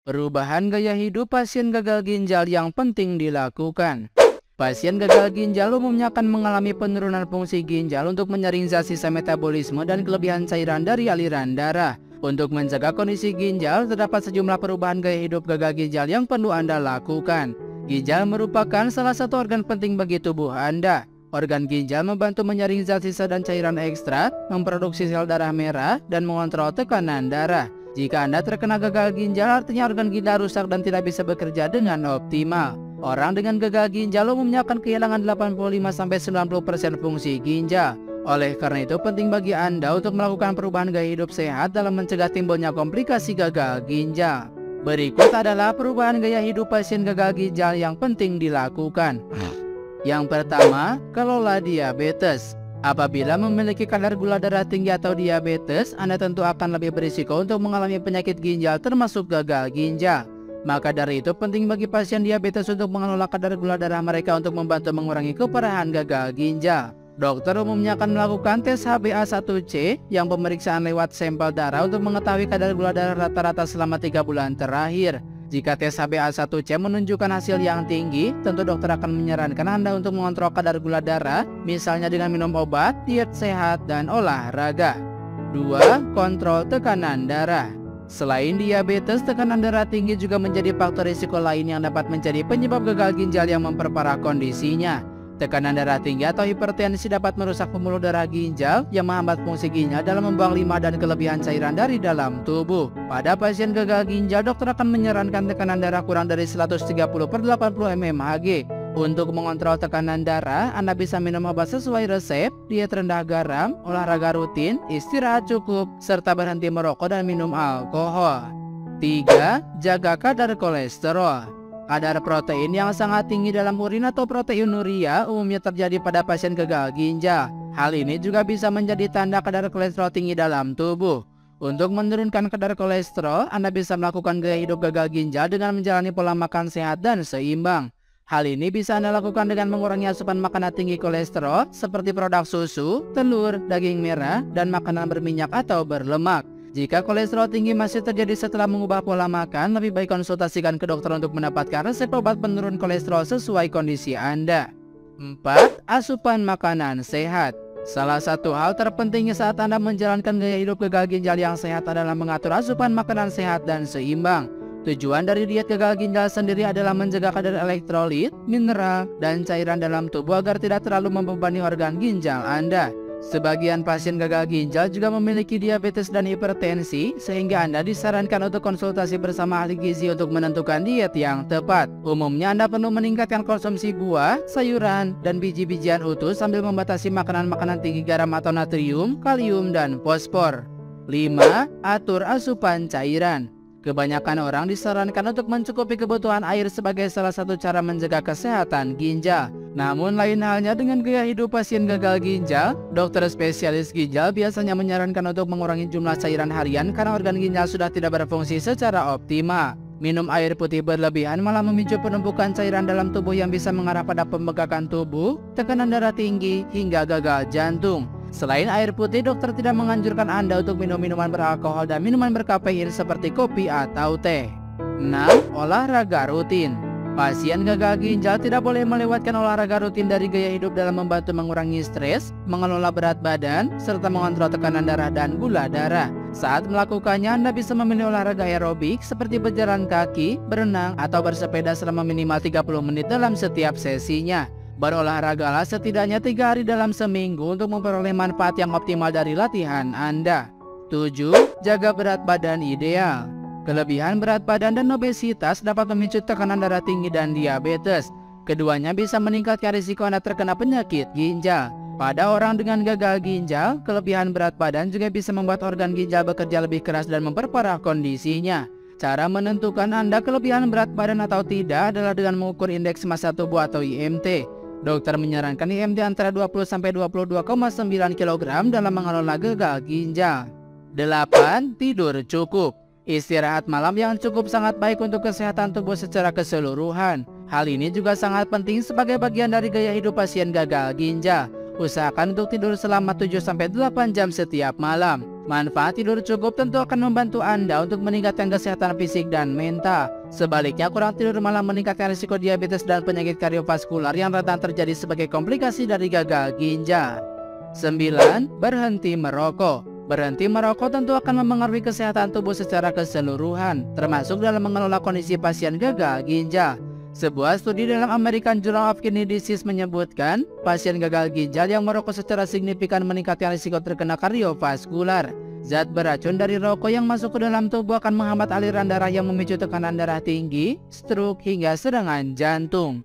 Perubahan gaya hidup pasien gagal ginjal yang penting dilakukan. Pasien gagal ginjal umumnya akan mengalami penurunan fungsi ginjal untuk menyaring zat sisa metabolisme dan kelebihan cairan dari aliran darah. Untuk menjaga kondisi ginjal, terdapat sejumlah perubahan gaya hidup gagal ginjal yang perlu Anda lakukan. Ginjal merupakan salah satu organ penting bagi tubuh Anda. Organ ginjal membantu menyaring zat sisa dan cairan ekstra, memproduksi sel darah merah, dan mengontrol tekanan darah. Jika Anda terkena gagal ginjal, artinya organ ginjal rusak dan tidak bisa bekerja dengan optimal. Orang dengan gagal ginjal umumnya akan kehilangan 85-90% fungsi ginjal. Oleh karena itu, penting bagi Anda untuk melakukan perubahan gaya hidup sehat dalam mencegah timbulnya komplikasi gagal ginjal. Berikut adalah perubahan gaya hidup pasien gagal ginjal yang penting dilakukan. Yang pertama, kelola diabetes. Apabila memiliki kadar gula darah tinggi atau diabetes, Anda tentu akan lebih berisiko untuk mengalami penyakit ginjal termasuk gagal ginjal. Maka dari itu penting bagi pasien diabetes untuk mengelola kadar gula darah mereka untuk membantu mengurangi keparahan gagal ginjal. Dokter umumnya akan melakukan tes HbA1c yang pemeriksaan lewat sampel darah untuk mengetahui kadar gula darah rata-rata selama 3 bulan terakhir. Jika tes HbA1c menunjukkan hasil yang tinggi, tentu dokter akan menyarankan Anda untuk mengontrol kadar gula darah, misalnya dengan minum obat, diet sehat, dan olahraga. 2. Kontrol tekanan darah. Selain diabetes, tekanan darah tinggi juga menjadi faktor risiko lain yang dapat menjadi penyebab gagal ginjal yang memperparah kondisinya. Tekanan darah tinggi atau hipertensi dapat merusak pembuluh darah ginjal yang menghambat fungsi ginjal dalam membuang limbah dan kelebihan cairan dari dalam tubuh. Pada pasien gagal ginjal, dokter akan menyarankan tekanan darah kurang dari 130/80 mmHg. Untuk mengontrol tekanan darah, Anda bisa minum obat sesuai resep, diet rendah garam, olahraga rutin, istirahat cukup, serta berhenti merokok dan minum alkohol. 3. Jaga kadar kolesterol. Kadar protein yang sangat tinggi dalam urin atau proteinuria umumnya terjadi pada pasien gagal ginjal. Hal ini juga bisa menjadi tanda kadar kolesterol tinggi dalam tubuh. Untuk menurunkan kadar kolesterol, Anda bisa melakukan gaya hidup gagal ginjal dengan menjalani pola makan sehat dan seimbang. Hal ini bisa Anda lakukan dengan mengurangi asupan makanan tinggi kolesterol seperti produk susu, telur, daging merah, dan makanan berminyak atau berlemak. Jika kolesterol tinggi masih terjadi setelah mengubah pola makan, lebih baik konsultasikan ke dokter untuk mendapatkan resep obat penurun kolesterol sesuai kondisi Anda. 4. Asupan makanan sehat. Salah satu hal terpenting saat Anda menjalankan gaya hidup gagal ginjal yang sehat adalah mengatur asupan makanan sehat dan seimbang. Tujuan dari diet gagal ginjal sendiri adalah menjaga kadar elektrolit, mineral, dan cairan dalam tubuh agar tidak terlalu membebani organ ginjal Anda. Sebagian pasien gagal ginjal juga memiliki diabetes dan hipertensi, sehingga Anda disarankan untuk konsultasi bersama ahli gizi untuk menentukan diet yang tepat. Umumnya Anda perlu meningkatkan konsumsi buah, sayuran, dan biji-bijian utuh sambil membatasi makanan-makanan tinggi garam atau natrium, kalium, dan fosfor. 5. Atur asupan cairan. Kebanyakan orang disarankan untuk mencukupi kebutuhan air sebagai salah satu cara menjaga kesehatan ginjal. Namun lain halnya dengan gaya hidup pasien gagal ginjal, dokter spesialis ginjal biasanya menyarankan untuk mengurangi jumlah cairan harian karena organ ginjal sudah tidak berfungsi secara optimal. Minum air putih berlebihan malah memicu penumpukan cairan dalam tubuh yang bisa mengarah pada pembengkakan tubuh, tekanan darah tinggi, hingga gagal jantung. Selain air putih, dokter tidak menganjurkan Anda untuk minum minuman beralkohol dan minuman berkafein seperti kopi atau teh. 6. Olahraga rutin. Pasien gagal ginjal tidak boleh melewatkan olahraga rutin dari gaya hidup dalam membantu mengurangi stres, mengelola berat badan, serta mengontrol tekanan darah dan gula darah. Saat melakukannya, Anda bisa memilih olahraga aerobik seperti berjalan kaki, berenang, atau bersepeda selama minimal 30 menit dalam setiap sesinya. Berolahragalah setidaknya 3 hari dalam seminggu untuk memperoleh manfaat yang optimal dari latihan Anda. 7. Jaga berat badan ideal. Kelebihan berat badan dan obesitas dapat memicu tekanan darah tinggi dan diabetes. Keduanya bisa meningkatkan risiko Anda terkena penyakit ginjal. Pada orang dengan gagal ginjal, kelebihan berat badan juga bisa membuat organ ginjal bekerja lebih keras dan memperparah kondisinya. Cara menentukan Anda kelebihan berat badan atau tidak adalah dengan mengukur indeks massa tubuh atau IMT. Dokter menyarankan IMT antara 20-22,9 kg dalam mengelola gagal ginjal. 8. Tidur cukup. Istirahat malam yang cukup sangat baik untuk kesehatan tubuh secara keseluruhan. Hal ini juga sangat penting sebagai bagian dari gaya hidup pasien gagal ginjal. Usahakan untuk tidur selama 7-8 jam setiap malam. Manfaat tidur cukup tentu akan membantu Anda untuk meningkatkan kesehatan fisik dan mental. Sebaliknya, kurang tidur malah meningkatkan risiko diabetes dan penyakit kardiovaskular yang rentan terjadi sebagai komplikasi dari gagal ginjal. 9. Berhenti merokok. Berhenti merokok tentu akan mempengaruhi kesehatan tubuh secara keseluruhan, termasuk dalam mengelola kondisi pasien gagal ginjal. Sebuah studi dalam American Journal of Kidney Disease menyebutkan, pasien gagal ginjal yang merokok secara signifikan meningkatkan risiko terkena kardiovaskular. Zat beracun dari rokok yang masuk ke dalam tubuh akan menghambat aliran darah yang memicu tekanan darah tinggi, stroke, hingga serangan jantung.